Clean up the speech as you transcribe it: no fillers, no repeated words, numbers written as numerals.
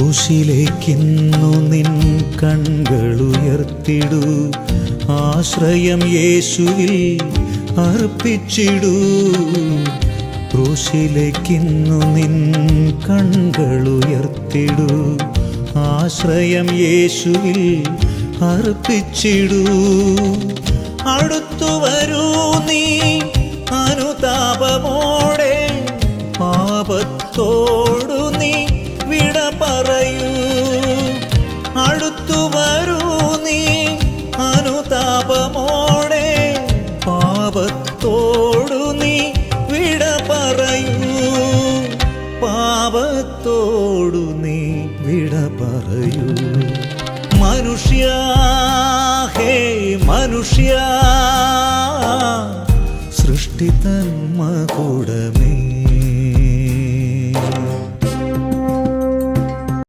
ക്രൂശിലേക്കിന്നു നിൻ കണ്ണുകളുയർത്തിടൂ, ആശ്രയം യേശുവിൽ അർപ്പിച്ചിടൂ. ക്രൂശിലേക്കിന്നു നിൻ കണ്ണുകളുയർത്തിടൂ, ആശ്രയം യേശുവിൽ അർപ്പിച്ചിടൂ. അടുത്തു വരൂ നീ അനുതാപമോടെ, പാപത്തോടു നീ വിട പറയൂ. അടുത്തു വരൂ നീ അനുതാപമോടെ, പാപത്തോടു നീ വിട പറയൂ. പാപത്തോടു നീ വിട പറയൂ. മനുഷ്യ, ഹേ മനുഷ്യ, സൃഷ്ടിതൻ മകുടമേ,